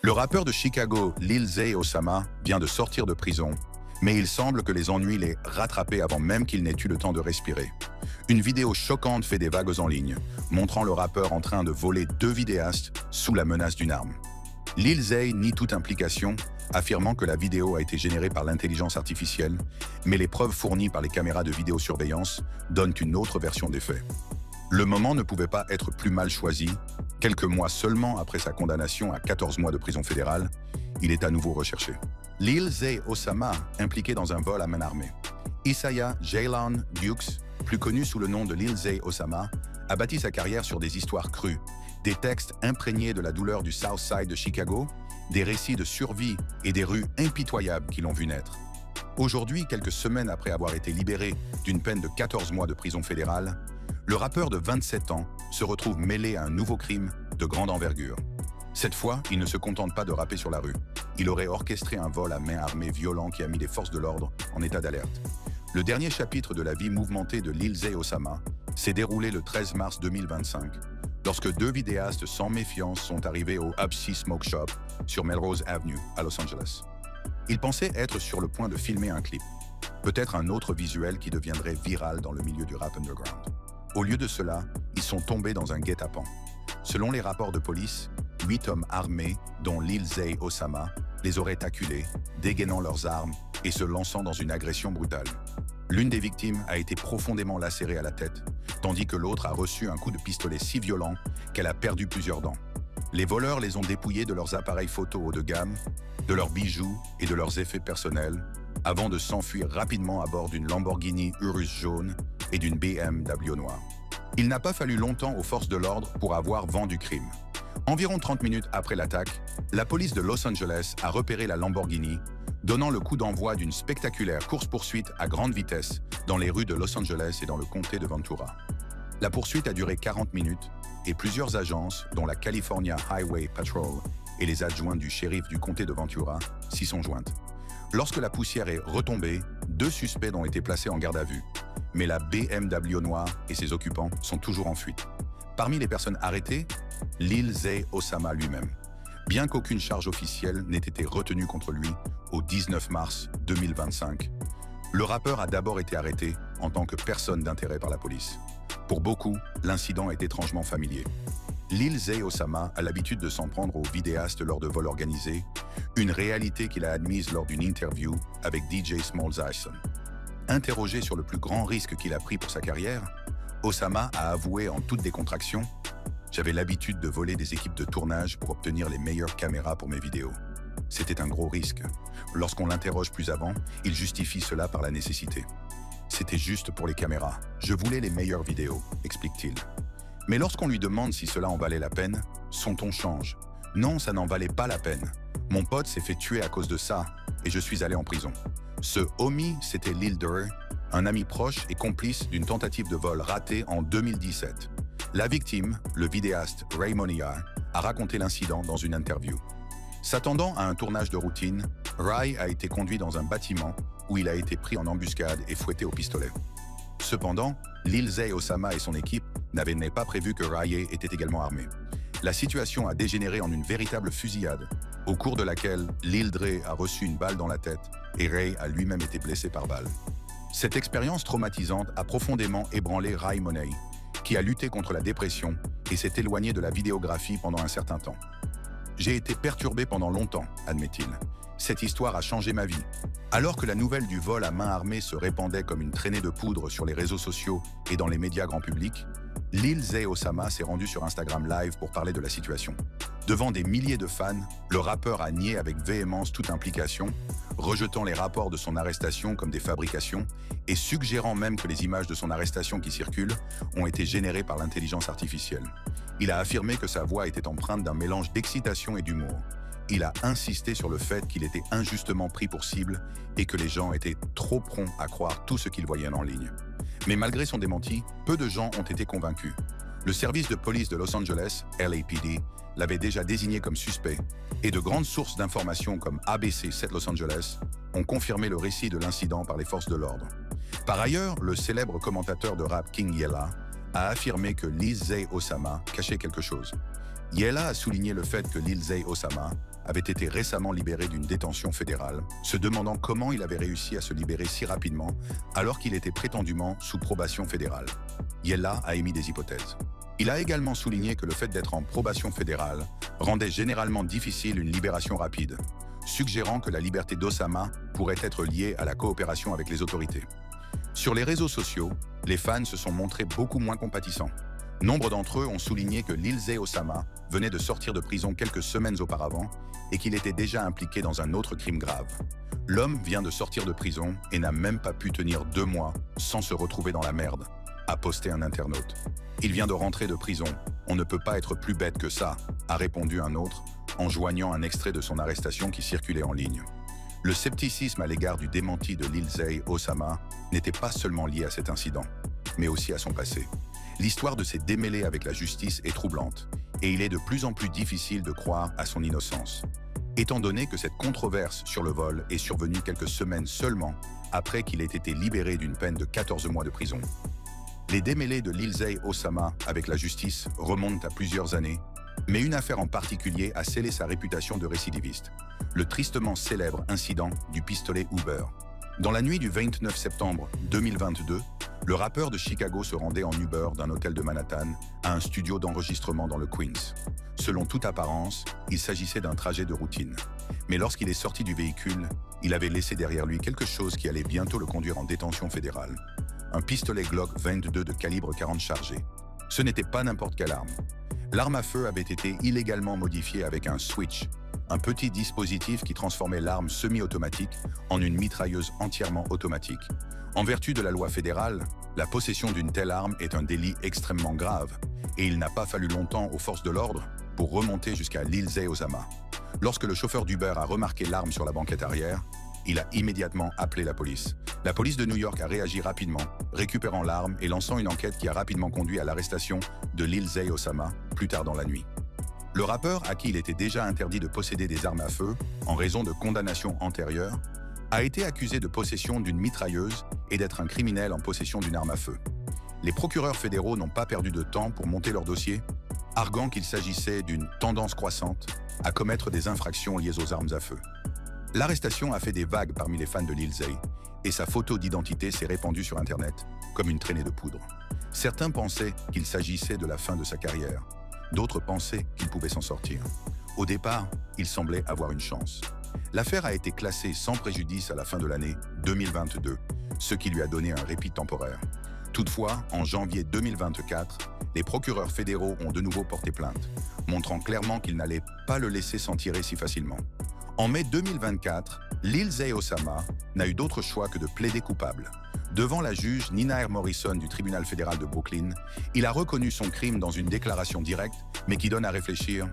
Le rappeur de Chicago, Lil Zay Osama, vient de sortir de prison, mais il semble que les ennuis l'aient rattrapé avant même qu'il n'ait eu le temps de respirer. Une vidéo choquante fait des vagues en ligne, montrant le rappeur en train de voler 2 vidéastes sous la menace d'une arme. Lil Zay nie toute implication, affirmant que la vidéo a été générée par l'intelligence artificielle, mais les preuves fournies par les caméras de vidéosurveillance donnent une autre version des faits. Le moment ne pouvait pas être plus mal choisi. Quelques mois seulement après sa condamnation à 14 mois de prison fédérale, il est à nouveau recherché. Lil Zay Osama, impliqué dans un vol à main armée. Isaiah Jaylon Dukes, plus connu sous le nom de Lil Zay Osama, a bâti sa carrière sur des histoires crues, des textes imprégnés de la douleur du South Side de Chicago, des récits de survie et des rues impitoyables qui l'ont vu naître. Aujourd'hui, quelques semaines après avoir été libéré d'une peine de 14 mois de prison fédérale, le rappeur de 27 ans se retrouve mêlé à un nouveau crime de grande envergure. Cette fois, il ne se contente pas de rapper sur la rue. Il aurait orchestré un vol à main armée violent qui a mis les forces de l'ordre en état d'alerte. Le dernier chapitre de la vie mouvementée de Lil Zay Osama s'est déroulé le 13 mars 2025, lorsque 2 vidéastes sans méfiance sont arrivés au Upsea Smoke Shop sur Melrose Avenue à Los Angeles. Ils pensaient être sur le point de filmer un clip, peut-être un autre visuel qui deviendrait viral dans le milieu du rap underground. Au lieu de cela, ils sont tombés dans un guet-apens. Selon les rapports de police, 8 hommes armés, dont Lil Zay Osama, les auraient acculés, dégainant leurs armes et se lançant dans une agression brutale. L'une des victimes a été profondément lacérée à la tête, tandis que l'autre a reçu un coup de pistolet si violent qu'elle a perdu plusieurs dents. Les voleurs les ont dépouillés de leurs appareils photo haut de gamme, de leurs bijoux et de leurs effets personnels, avant de s'enfuir rapidement à bord d'une Lamborghini Urus jaune et d'une BMW noire. Il n'a pas fallu longtemps aux forces de l'ordre pour avoir vent du crime. Environ 30 minutes après l'attaque, la police de Los Angeles a repéré la Lamborghini, donnant le coup d'envoi d'une spectaculaire course-poursuite à grande vitesse dans les rues de Los Angeles et dans le comté de Ventura. La poursuite a duré 40 minutes et plusieurs agences, dont la California Highway Patrol et les adjoints du shérif du comté de Ventura, s'y sont jointes. Lorsque la poussière est retombée, 2 suspects ont été placés en garde à vue, mais la BMW noire et ses occupants sont toujours en fuite. Parmi les personnes arrêtées, Lil Zay Osama lui-même, bien qu'aucune charge officielle n'ait été retenue contre lui au 19 mars 2025. Le rappeur a d'abord été arrêté en tant que personne d'intérêt par la police. Pour beaucoup, l'incident est étrangement familier. Lil Zay Osama a l'habitude de s'en prendre aux vidéastes lors de vols organisés, une réalité qu'il a admise lors d'une interview avec DJ Smalls Ice. Interrogé sur le plus grand risque qu'il a pris pour sa carrière, Osama a avoué en toute décontraction « J'avais l'habitude de voler des équipes de tournage pour obtenir les meilleures caméras pour mes vidéos. C'était un gros risque. Lorsqu'on l'interroge plus avant, il justifie cela par la nécessité. C'était juste pour les caméras. Je voulais les meilleures vidéos, explique-t-il. Mais lorsqu'on lui demande si cela en valait la peine, son ton change. Non, ça n'en valait pas la peine. Mon pote s'est fait tuer à cause de ça et je suis allé en prison. Ce homie, c'était Lil Durr, un ami proche et complice d'une tentative de vol ratée en 2017. La victime, le vidéaste Ray Monia, a raconté l'incident dans une interview. S'attendant à un tournage de routine, Ray a été conduit dans un bâtiment où il a été pris en embuscade et fouetté au pistolet. Cependant, Lil Zay Osama et son équipe n'avaient pas prévu que Ray était également armé. La situation a dégénéré en une véritable fusillade, au cours de laquelle Lil Dre a reçu une balle dans la tête et Ray a lui-même été blessé par balle. Cette expérience traumatisante a profondément ébranlé Ray Monet, qui a lutté contre la dépression et s'est éloigné de la vidéographie pendant un certain temps. J'ai été perturbé pendant longtemps, admet-il. Cette histoire a changé ma vie. Alors que la nouvelle du vol à main armée se répandait comme une traînée de poudre sur les réseaux sociaux et dans les médias grand public, Lil Zay Osama s'est rendu sur Instagram Live pour parler de la situation. Devant des milliers de fans, le rappeur a nié avec véhémence toute implication, rejetant les rapports de son arrestation comme des fabrications et suggérant même que les images de son arrestation qui circulent ont été générées par l'intelligence artificielle. Il a affirmé que sa voix était empreinte d'un mélange d'excitation et d'humour. Il a insisté sur le fait qu'il était injustement pris pour cible et que les gens étaient trop prompts à croire tout ce qu'ils voyaient en ligne. Mais malgré son démenti, peu de gens ont été convaincus. Le service de police de Los Angeles, LAPD, l'avait déjà désigné comme suspect, et de grandes sources d'informations comme ABC 7 Los Angeles ont confirmé le récit de l'incident par les forces de l'ordre. Par ailleurs, le célèbre commentateur de rap King Yella a affirmé que Lil Zay Osama cachait quelque chose. Yella a souligné le fait que Lil Zay Osama avait été récemment libéré d'une détention fédérale, se demandant comment il avait réussi à se libérer si rapidement alors qu'il était prétendument sous probation fédérale. Yella a émis des hypothèses. Il a également souligné que le fait d'être en probation fédérale rendait généralement difficile une libération rapide, suggérant que la liberté d'Osama pourrait être liée à la coopération avec les autorités. Sur les réseaux sociaux, les fans se sont montrés beaucoup moins compatissants. Nombre d'entre eux ont souligné que Lilzeh Osama venait de sortir de prison quelques semaines auparavant et qu'il était déjà impliqué dans un autre crime grave. L'homme vient de sortir de prison et n'a même pas pu tenir 2 mois sans se retrouver dans la merde, a posté un internaute. Il vient de rentrer de prison, on ne peut pas être plus bête que ça, a répondu un autre, en joignant un extrait de son arrestation qui circulait en ligne. Le scepticisme à l'égard du démenti de Lilzeh Osama n'était pas seulement lié à cet incident, mais aussi à son passé. L'histoire de ses démêlés avec la justice est troublante, et il est de plus en plus difficile de croire à son innocence. Étant donné que cette controverse sur le vol est survenue quelques semaines seulement après qu'il ait été libéré d'une peine de 14 mois de prison. Les démêlés de Lilzeh Osama avec la justice remontent à plusieurs années, mais une affaire en particulier a scellé sa réputation de récidiviste, le tristement célèbre incident du pistolet Uber. Dans la nuit du 29 septembre 2022, le rappeur de Chicago se rendait en Uber d'un hôtel de Manhattan à un studio d'enregistrement dans le Queens. Selon toute apparence, il s'agissait d'un trajet de routine. Mais lorsqu'il est sorti du véhicule, il avait laissé derrière lui quelque chose qui allait bientôt le conduire en détention fédérale. Un pistolet Glock 22 de calibre 40 chargé. Ce n'était pas n'importe quelle arme. L'arme à feu avait été illégalement modifiée avec un switch, un petit dispositif qui transformait l'arme semi-automatique en une mitrailleuse entièrement automatique. En vertu de la loi fédérale, la possession d'une telle arme est un délit extrêmement grave, et il n'a pas fallu longtemps aux forces de l'ordre pour remonter jusqu'à Lilzeh Osama. Lorsque le chauffeur d'Uber a remarqué l'arme sur la banquette arrière, il a immédiatement appelé la police. La police de New York a réagi rapidement, récupérant l'arme et lançant une enquête qui a rapidement conduit à l'arrestation de Lilzeh Osama plus tard dans la nuit. Le rappeur, à qui il était déjà interdit de posséder des armes à feu en raison de condamnations antérieures, a été accusé de possession d'une mitrailleuse et d'être un criminel en possession d'une arme à feu. Les procureurs fédéraux n'ont pas perdu de temps pour monter leur dossier, arguant qu'il s'agissait d'une tendance croissante à commettre des infractions liées aux armes à feu. L'arrestation a fait des vagues parmi les fans de Lilzeh et sa photo d'identité s'est répandue sur Internet comme une traînée de poudre. Certains pensaient qu'il s'agissait de la fin de sa carrière, d'autres pensaient qu'il pouvait s'en sortir. Au départ, il semblait avoir une chance. L'affaire a été classée sans préjudice à la fin de l'année 2022, ce qui lui a donné un répit temporaire. Toutefois, en janvier 2024, les procureurs fédéraux ont de nouveau porté plainte, montrant clairement qu'ils n'allaient pas le laisser s'en tirer si facilement. En mai 2024, Lilzeh Osama n'a eu d'autre choix que de plaider coupable. Devant la juge Nina R. Morrison du tribunal fédéral de Brooklyn, il a reconnu son crime dans une déclaration directe, mais qui donne à réfléchir.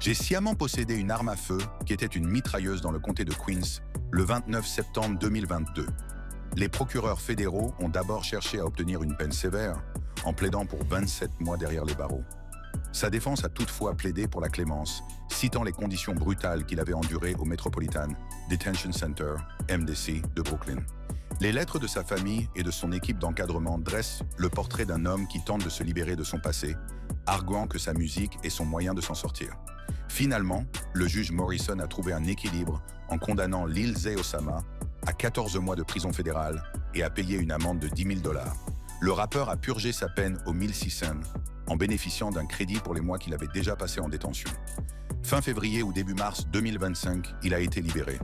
J'ai sciemment possédé une arme à feu qui était une mitrailleuse dans le comté de Queens le 29 septembre 2022. Les procureurs fédéraux ont d'abord cherché à obtenir une peine sévère, en plaidant pour 27 mois derrière les barreaux. Sa défense a toutefois plaidé pour la clémence, citant les conditions brutales qu'il avait endurées au Metropolitan Detention Center, MDC, de Brooklyn. Les lettres de sa famille et de son équipe d'encadrement dressent le portrait d'un homme qui tente de se libérer de son passé, arguant que sa musique est son moyen de s'en sortir. Finalement, le juge Morrison a trouvé un équilibre en condamnant Lilzeh Osama à 14 mois de prison fédérale et à payer une amende de $10 000. Le rappeur a purgé sa peine au Mississippi en bénéficiant d'un crédit pour les mois qu'il avait déjà passés en détention. Fin février ou début mars 2025, il a été libéré.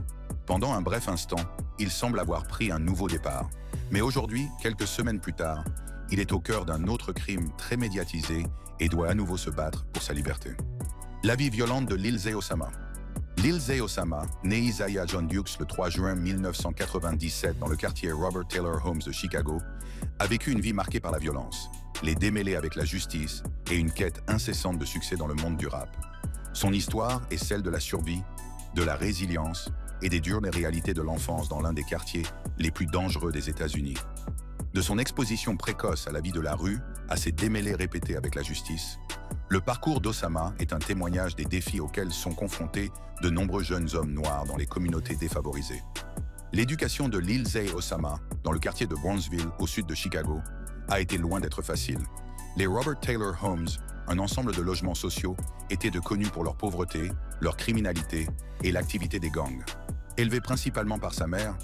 Pendant un bref instant, il semble avoir pris un nouveau départ. Mais aujourd'hui, quelques semaines plus tard, il est au cœur d'un autre crime très médiatisé et doit à nouveau se battre pour sa liberté. La vie violente de Lilzeh Osama. Lilzeh Osama, né Isaiah John Dukes le 3 juin 1997 dans le quartier Robert Taylor Homes de Chicago, a vécu une vie marquée par la violence, les démêlés avec la justice et une quête incessante de succès dans le monde du rap. Son histoire est celle de la survie, de la résilience et des dures réalités de l'enfance dans l'un des quartiers les plus dangereux des États-Unis. De son exposition précoce à la vie de la rue, à ses démêlés répétés avec la justice, le parcours d'Osama est un témoignage des défis auxquels sont confrontés de nombreux jeunes hommes noirs dans les communautés défavorisées. L'éducation de Lilzeh Osama, dans le quartier de Bronzeville, au sud de Chicago, a été loin d'être facile. Les Robert Taylor Homes un ensemble de logements sociaux, étaient connus pour leur pauvreté, leur criminalité et l'activité des gangs. Élevé principalement par sa mère,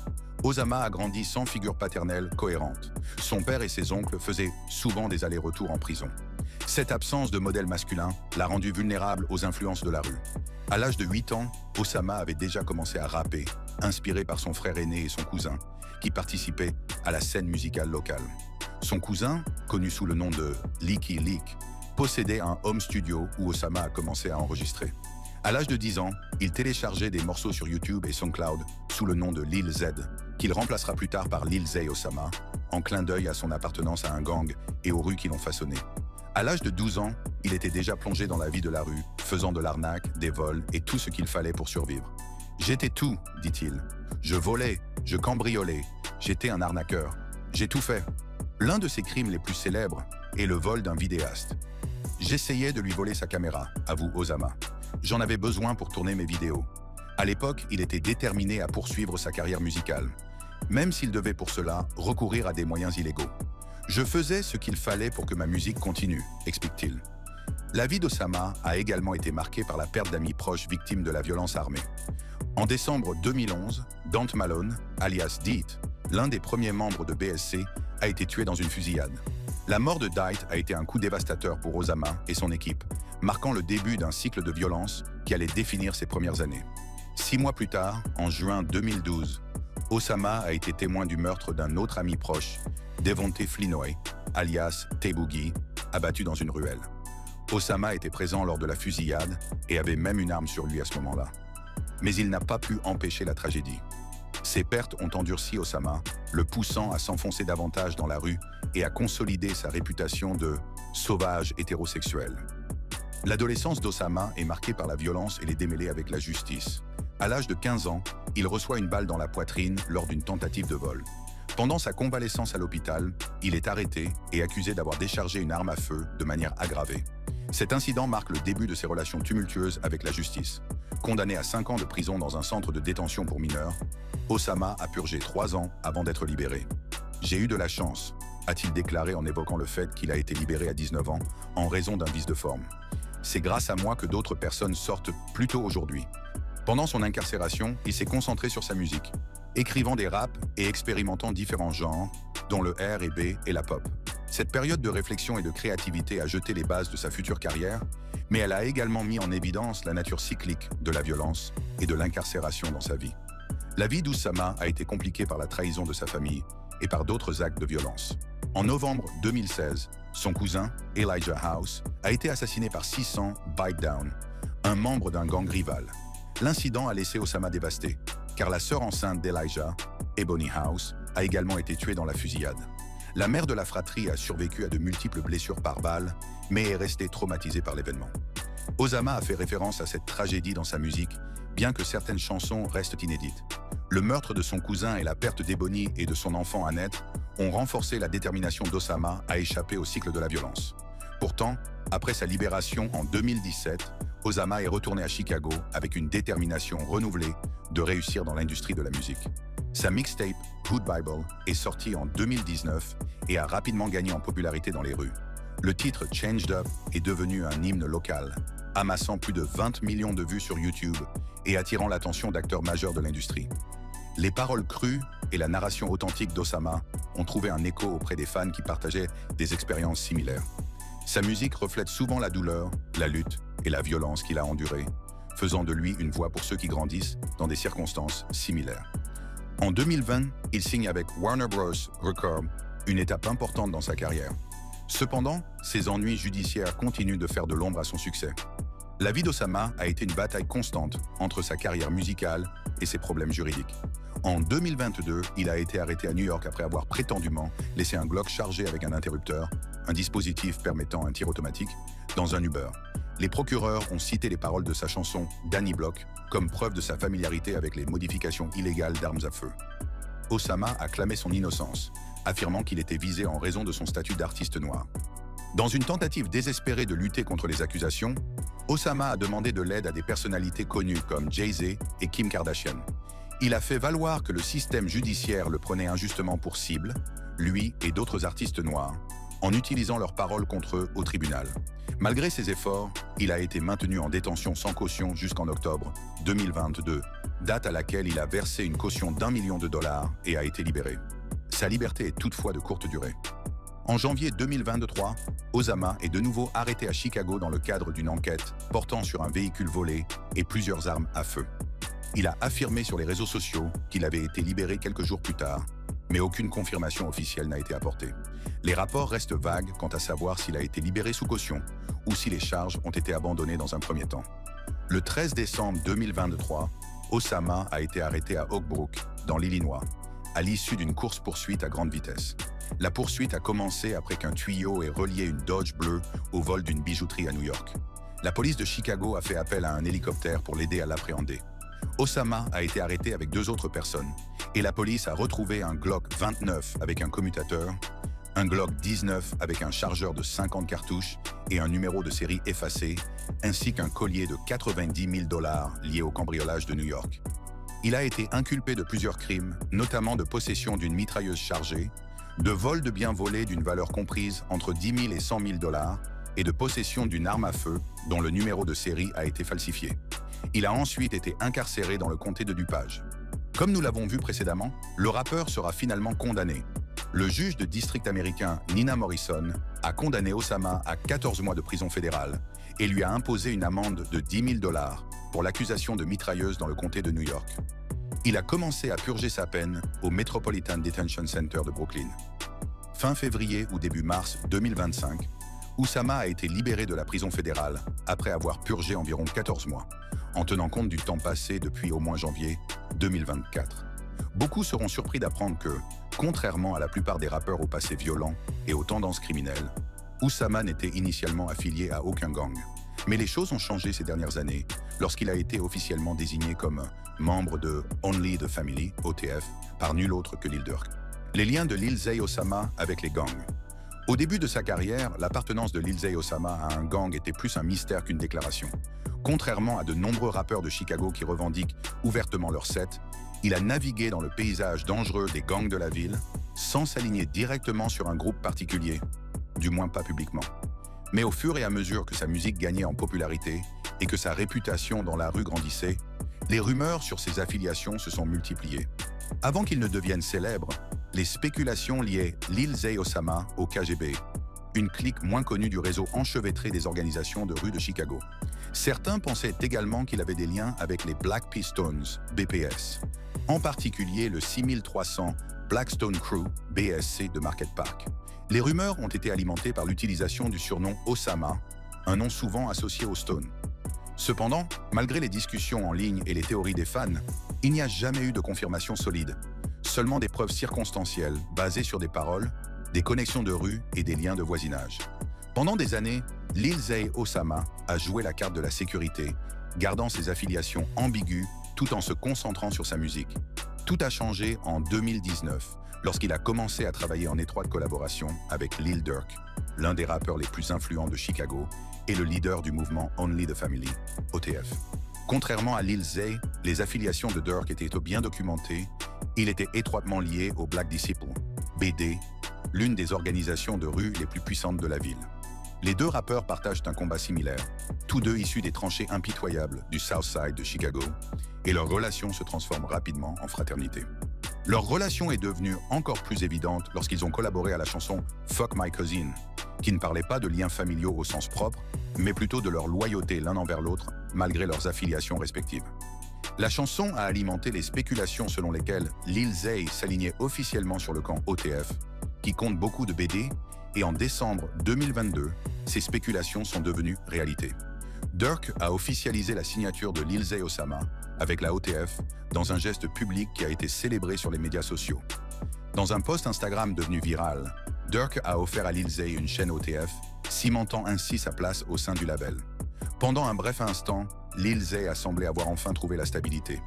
Osama a grandi sans figure paternelle cohérente. Son père et ses oncles faisaient souvent des allers-retours en prison. Cette absence de modèle masculin l'a rendu vulnérable aux influences de la rue. À l'âge de 8 ans, Osama avait déjà commencé à rapper, inspiré par son frère aîné et son cousin, qui participaient à la scène musicale locale. Son cousin, connu sous le nom de Leaky Leak, possédait un home studio où Osama a commencé à enregistrer. À l'âge de 10 ans, il téléchargeait des morceaux sur YouTube et SoundCloud sous le nom de Lil Z, qu'il remplacera plus tard par Lil Zay Osama, en clin d'œil à son appartenance à un gang et aux rues qui l'ont façonné. À l'âge de 12 ans, il était déjà plongé dans la vie de la rue, faisant de l'arnaque, des vols et tout ce qu'il fallait pour survivre. « J'étais tout », dit-il. « Je volais, je cambriolais, j'étais un arnaqueur. J'ai tout fait. » L'un de ses crimes les plus célèbres est le vol d'un vidéaste. « J'essayais de lui voler sa caméra », avoue Osama. « J'en avais besoin pour tourner mes vidéos. » À l'époque, il était déterminé à poursuivre sa carrière musicale, même s'il devait pour cela recourir à des moyens illégaux. « Je faisais ce qu'il fallait pour que ma musique continue », explique-t-il. La vie d'Osama a également été marquée par la perte d'amis proches victimes de la violence armée. En décembre 2011, Dante Malone, alias Deet, l'un des premiers membres de BSC, a été tué dans une fusillade. La mort de Deet a été un coup dévastateur pour Osama et son équipe, marquant le début d'un cycle de violence qui allait définir ses premières années. 6 mois plus tard, en juin 2012, Osama a été témoin du meurtre d'un autre ami proche, Devonte Flinoy, alias T-Boogie, abattu dans une ruelle. Osama était présent lors de la fusillade et avait même une arme sur lui à ce moment-là. Mais il n'a pas pu empêcher la tragédie. Ces pertes ont endurci Osama, le poussant à s'enfoncer davantage dans la rue et à consolider sa réputation de sauvage hétérosexuel. L'adolescence d'Osama est marquée par la violence et les démêlés avec la justice. À l'âge de 15 ans, il reçoit une balle dans la poitrine lors d'une tentative de vol. Pendant sa convalescence à l'hôpital, il est arrêté et accusé d'avoir déchargé une arme à feu de manière aggravée. Cet incident marque le début de ses relations tumultueuses avec la justice. Condamné à 5 ans de prison dans un centre de détention pour mineurs, Osama a purgé 3 ans avant d'être libéré. « J'ai eu de la chance », a-t-il déclaré en évoquant le fait qu'il a été libéré à 19 ans en raison d'un vice de forme. « C'est grâce à moi que d'autres personnes sortent plus tôt aujourd'hui. » Pendant son incarcération, il s'est concentré sur sa musique, écrivant des raps et expérimentant différents genres, dont le R&B et la pop. Cette période de réflexion et de créativité a jeté les bases de sa future carrière, mais elle a également mis en évidence la nature cyclique de la violence et de l'incarcération dans sa vie. La vie d'Osama a été compliquée par la trahison de sa famille et par d'autres actes de violence. En novembre 2016, son cousin, Elijah House, a été assassiné par 600 Bite Down, un membre d'un gang rival. L'incident a laissé Osama dévasté, car la sœur enceinte d'Elijah, Ebony House, a également été tuée dans la fusillade. La mère de la fratrie a survécu à de multiples blessures par balle, mais est restée traumatisée par l'événement. Osama a fait référence à cette tragédie dans sa musique, bien que certaines chansons restent inédites. Le meurtre de son cousin et la perte d'Ebony et de son enfant à naître ont renforcé la détermination d'Osama à échapper au cycle de la violence. Pourtant, après sa libération en 2017, Osama est retourné à Chicago avec une détermination renouvelée de réussir dans l'industrie de la musique. Sa mixtape, Hood Bible, est sortie en 2019 et a rapidement gagné en popularité dans les rues. Le titre Changed Up est devenu un hymne local, amassant plus de 20 millions de vues sur YouTube et attirant l'attention d'acteurs majeurs de l'industrie. Les paroles crues et la narration authentique d'Osama ont trouvé un écho auprès des fans qui partageaient des expériences similaires. Sa musique reflète souvent la douleur, la lutte et la violence qu'il a endurée, faisant de lui une voix pour ceux qui grandissent dans des circonstances similaires. En 2020, il signe avec Warner Bros. Records, une étape importante dans sa carrière. Cependant, ses ennuis judiciaires continuent de faire de l'ombre à son succès. La vie d'Osama a été une bataille constante entre sa carrière musicale et ses problèmes juridiques. En 2022, il a été arrêté à New York après avoir prétendument laissé un Glock chargé avec un interrupteur, un dispositif permettant un tir automatique, dans un Uber. Les procureurs ont cité les paroles de sa chanson « Danny Block » comme preuve de sa familiarité avec les modifications illégales d'armes à feu. Osama a clamé son innocence, affirmant qu'il était visé en raison de son statut d'artiste noir. Dans une tentative désespérée de lutter contre les accusations, Osama a demandé de l'aide à des personnalités connues comme Jay-Z et Kim Kardashian. Il a fait valoir que le système judiciaire le prenait injustement pour cible, lui et d'autres artistes noirs, en utilisant leurs paroles contre eux au tribunal. Malgré ses efforts, il a été maintenu en détention sans caution jusqu'en octobre 2022, date à laquelle il a versé une caution d'1 million de dollars et a été libéré. Sa liberté est toutefois de courte durée. En janvier 2023, Osama est de nouveau arrêté à Chicago dans le cadre d'une enquête portant sur un véhicule volé et plusieurs armes à feu. Il a affirmé sur les réseaux sociaux qu'il avait été libéré quelques jours plus tard, mais aucune confirmation officielle n'a été apportée. Les rapports restent vagues quant à savoir s'il a été libéré sous caution ou si les charges ont été abandonnées dans un premier temps. Le 13 décembre 2023, Osama a été arrêté à Oak Brook, dans l'Illinois, à l'issue d'une course-poursuite à grande vitesse. La poursuite a commencé après qu'un tuyau ait relié une Dodge bleue au vol d'une bijouterie à New York. La police de Chicago a fait appel à un hélicoptère pour l'aider à l'appréhender. Osama a été arrêté avec 2 autres personnes et la police a retrouvé un Glock 29 avec un commutateur, un Glock 19 avec un chargeur de 50 cartouches et un numéro de série effacé, ainsi qu'un collier de 90 000 $ lié au cambriolage de New York. Il a été inculpé de plusieurs crimes, notamment de possession d'une mitrailleuse chargée, de vol de biens volés d'une valeur comprise entre 10 000 et 100 000 $ et de possession d'une arme à feu dont le numéro de série a été falsifié. Il a ensuite été incarcéré dans le comté de DuPage. Comme nous l'avons vu précédemment, le rappeur sera finalement condamné. Le juge de district américain Nina Morrison a condamné Osama à 14 mois de prison fédérale et lui a imposé une amende de 10 000 $ pour l'accusation de mitrailleuse dans le comté de New York. Il a commencé à purger sa peine au Metropolitan Detention Center de Brooklyn. Fin février ou début mars 2025, Osama a été libéré de la prison fédérale après avoir purgé environ 14 mois, en tenant compte du temps passé depuis au moins janvier 2024. Beaucoup seront surpris d'apprendre que, contrairement à la plupart des rappeurs au passé violent et aux tendances criminelles, Osama n'était initialement affilié à aucun gang. Mais les choses ont changé ces dernières années lorsqu'il a été officiellement désigné comme membre de Only the Family, OTF, par nul autre que Lil Durk. Les liens de Lil Zay Osama avec les gangs. Au début de sa carrière, l'appartenance de Lil Zay Osama à un gang était plus un mystère qu'une déclaration. Contrairement à de nombreux rappeurs de Chicago qui revendiquent ouvertement leur set, il a navigué dans le paysage dangereux des gangs de la ville sans s'aligner directement sur un groupe particulier, du moins pas publiquement. Mais au fur et à mesure que sa musique gagnait en popularité et que sa réputation dans la rue grandissait, les rumeurs sur ses affiliations se sont multipliées. Avant qu'il ne devienne célèbre, les spéculations liaient Lil Zay Osama au KGB, une clique moins connue du réseau enchevêtré des organisations de rue de Chicago. Certains pensaient également qu'il avait des liens avec les Black Pistons, BPS, en particulier le 6300 Blackstone Crew, BSC de Market Park. Les rumeurs ont été alimentées par l'utilisation du surnom Osama, un nom souvent associé aux Stones. Cependant, malgré les discussions en ligne et les théories des fans, il n'y a jamais eu de confirmation solide, seulement des preuves circonstancielles basées sur des paroles, des connexions de rue et des liens de voisinage. Pendant des années, Lil Zay Osama a joué la carte de la sécurité, gardant ses affiliations ambiguës tout en se concentrant sur sa musique. Tout a changé en 2019, lorsqu'il a commencé à travailler en étroite collaboration avec Lil Durk, l'un des rappeurs les plus influents de Chicago et le leader du mouvement Only the Family, OTF. Contrairement à Lil Zay, les affiliations de Durk étaient bien documentées. Il était étroitement lié au Black Disciple, BD, l'une des organisations de rue les plus puissantes de la ville. Les deux rappeurs partagent un combat similaire, tous deux issus des tranchées impitoyables du South Side de Chicago, et leur relation se transforme rapidement en fraternité. Leur relation est devenue encore plus évidente lorsqu'ils ont collaboré à la chanson « Fuck My Cousin », qui ne parlait pas de liens familiaux au sens propre, mais plutôt de leur loyauté l'un envers l'autre, malgré leurs affiliations respectives. La chanson a alimenté les spéculations selon lesquelles Lil Zay s'alignait officiellement sur le camp OTF, qui compte beaucoup de BD, et en décembre 2022, ces spéculations sont devenues réalité. Durk a officialisé la signature de Lil Zay Osama avec la OTF dans un geste public qui a été célébré sur les médias sociaux. Dans un post Instagram devenu viral, Durk a offert à Lil Zay une chaîne OTF, cimentant ainsi sa place au sein du label. Pendant un bref instant, Lil Zay a semblé avoir enfin trouvé la stabilité.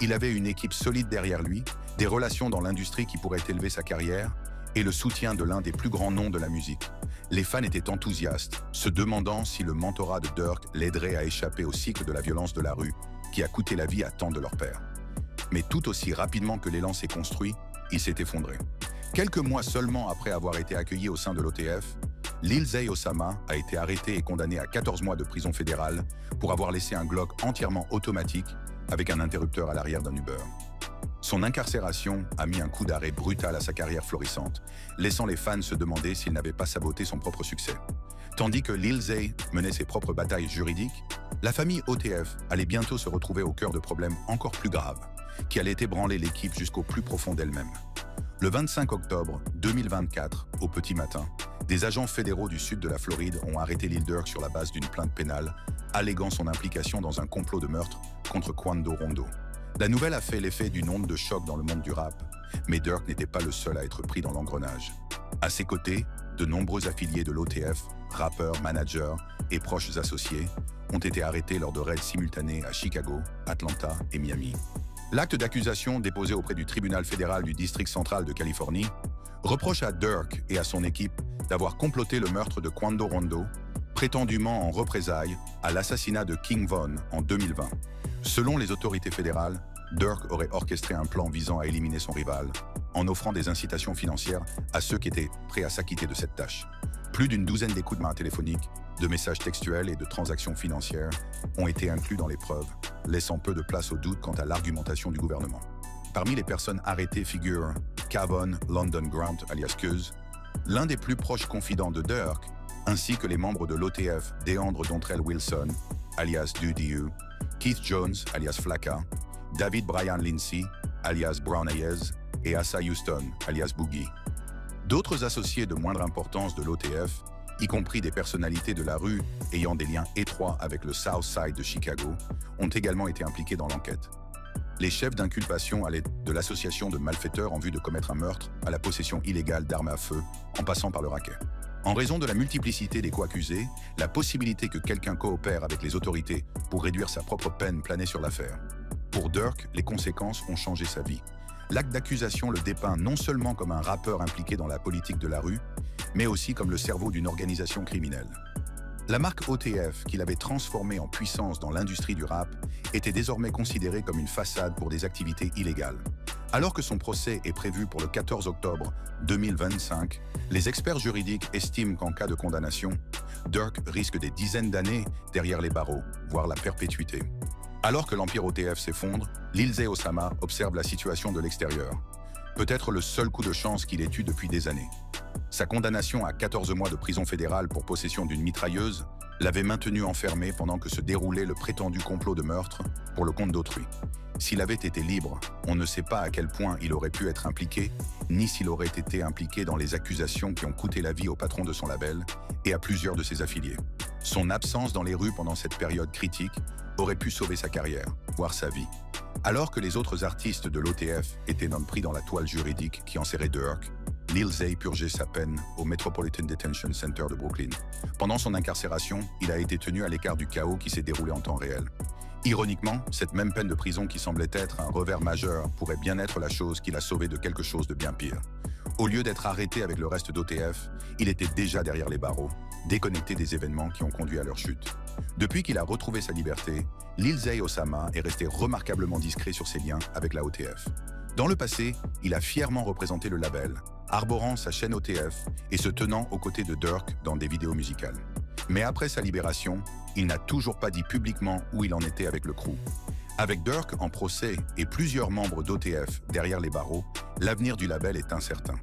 Il avait une équipe solide derrière lui, des relations dans l'industrie qui pourraient élever sa carrière, et le soutien de l'un des plus grands noms de la musique. Les fans étaient enthousiastes, se demandant si le mentorat de Durk l'aiderait à échapper au cycle de la violence de la rue qui a coûté la vie à tant de leurs pères. Mais tout aussi rapidement que l'élan s'est construit, il s'est effondré. Quelques mois seulement après avoir été accueilli au sein de l'OTF, Lil Zay Osama a été arrêté et condamné à 14 mois de prison fédérale pour avoir laissé un Glock entièrement automatique avec un interrupteur à l'arrière d'un Uber. Son incarcération a mis un coup d'arrêt brutal à sa carrière florissante, laissant les fans se demander s'il n'avait pas saboté son propre succès. Tandis que Lil Zay menait ses propres batailles juridiques, la famille OTF allait bientôt se retrouver au cœur de problèmes encore plus graves, qui allaient ébranler l'équipe jusqu'au plus profond d'elle-même. Le 25 octobre 2024, au petit matin, des agents fédéraux du sud de la Floride ont arrêté Lil Durk sur la base d'une plainte pénale, alléguant son implication dans un complot de meurtre contre Quando Rondo. La nouvelle a fait l'effet d'une onde de choc dans le monde du rap, mais Durk n'était pas le seul à être pris dans l'engrenage. À ses côtés, de nombreux affiliés de l'OTF, rappeurs, managers et proches associés, ont été arrêtés lors de raids simultanés à Chicago, Atlanta et Miami. L'acte d'accusation déposé auprès du tribunal fédéral du district central de Californie reproche à Durk et à son équipe d'avoir comploté le meurtre de Quando Rondo, prétendument en représailles à l'assassinat de King Von en 2020. Selon les autorités fédérales, Durk aurait orchestré un plan visant à éliminer son rival, en offrant des incitations financières à ceux qui étaient prêts à s'acquitter de cette tâche. Plus d'une douzaine d'écoutes téléphoniques, de messages textuels et de transactions financières ont été inclus dans les preuves, laissant peu de place au doute quant à l'argumentation du gouvernement. Parmi les personnes arrêtées figurent Kavon London Grant alias Cuz, l'un des plus proches confidents de Durk, ainsi que les membres de l'OTF Deandre Dontrell Wilson alias DuDu, Keith Jones alias Flacka, David Brian Lindsay alias Brown Ayers et Asa Houston alias Boogie. D'autres associés de moindre importance de l'OTF, y compris des personnalités de la rue ayant des liens étroits avec le South Side de Chicago, ont également été impliqués dans l'enquête. Les chefs d'inculpation allaient de l'association de malfaiteurs en vue de commettre un meurtre à la possession illégale d'armes à feu, en passant par le racket. En raison de la multiplicité des co-accusés, la possibilité que quelqu'un coopère avec les autorités pour réduire sa propre peine planait sur l'affaire. Pour Durk, les conséquences ont changé sa vie. L'acte d'accusation le dépeint non seulement comme un rappeur impliqué dans la politique de la rue, mais aussi comme le cerveau d'une organisation criminelle. La marque OTF, qu'il avait transformée en puissance dans l'industrie du rap, était désormais considérée comme une façade pour des activités illégales. Alors que son procès est prévu pour le 14 octobre 2025, les experts juridiques estiment qu'en cas de condamnation, Durk risque des dizaines d'années derrière les barreaux, voire la perpétuité. Alors que l'empire OTF s'effondre, Lil Zay Osama observe la situation de l'extérieur. Peut-être le seul coup de chance qu'il ait eu depuis des années. Sa condamnation à 14 mois de prison fédérale pour possession d'une mitrailleuse l'avait maintenu enfermé pendant que se déroulait le prétendu complot de meurtre pour le compte d'autrui. S'il avait été libre, on ne sait pas à quel point il aurait pu être impliqué, ni s'il aurait été impliqué dans les accusations qui ont coûté la vie au patron de son label et à plusieurs de ses affiliés. Son absence dans les rues pendant cette période critique aurait pu sauver sa carrière, voire sa vie. Alors que les autres artistes de l'OTF étaient non pris dans la toile juridique qui enserrait Durk, Lil Zay purgeait sa peine au Metropolitan Detention Center de Brooklyn. Pendant son incarcération, il a été tenu à l'écart du chaos qui s'est déroulé en temps réel. Ironiquement, cette même peine de prison qui semblait être un revers majeur pourrait bien être la chose qui l'a sauvé de quelque chose de bien pire. Au lieu d'être arrêté avec le reste d'OTF, il était déjà derrière les barreaux, déconnecté des événements qui ont conduit à leur chute. Depuis qu'il a retrouvé sa liberté, Lil Zay Osama est resté remarquablement discret sur ses liens avec la OTF. Dans le passé, il a fièrement représenté le label, arborant sa chaîne OTF et se tenant aux côtés de Durk dans des vidéos musicales. Mais après sa libération, il n'a toujours pas dit publiquement où il en était avec le crew. Avec Durk en procès et plusieurs membres d'OTF derrière les barreaux, l'avenir du label est incertain.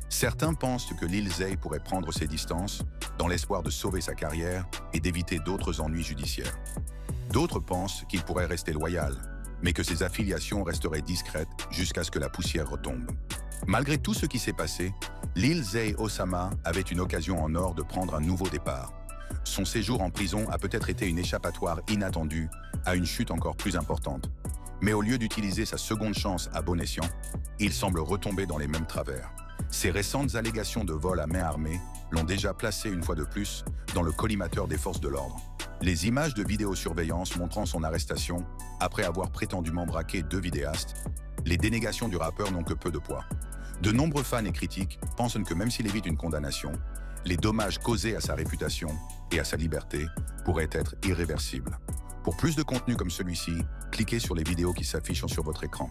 Certains pensent que Lil Zay pourrait prendre ses distances dans l'espoir de sauver sa carrière et d'éviter d'autres ennuis judiciaires. D'autres pensent qu'il pourrait rester loyal, mais que ses affiliations resteraient discrètes jusqu'à ce que la poussière retombe. Malgré tout ce qui s'est passé, Lil Zay Osama avait une occasion en or de prendre un nouveau départ. Son séjour en prison a peut-être été une échappatoire inattendue à une chute encore plus importante. Mais au lieu d'utiliser sa seconde chance à bon escient, il semble retomber dans les mêmes travers. Ses récentes allégations de vol à main armée l'ont déjà placé une fois de plus dans le collimateur des forces de l'ordre. Les images de vidéosurveillance montrant son arrestation, après avoir prétendument braqué 2 vidéastes, les dénégations du rappeur n'ont que peu de poids. De nombreux fans et critiques pensent que même s'il évite une condamnation, les dommages causés à sa réputation et à sa liberté pourraient être irréversibles. Pour plus de contenu comme celui-ci, cliquez sur les vidéos qui s'affichent sur votre écran.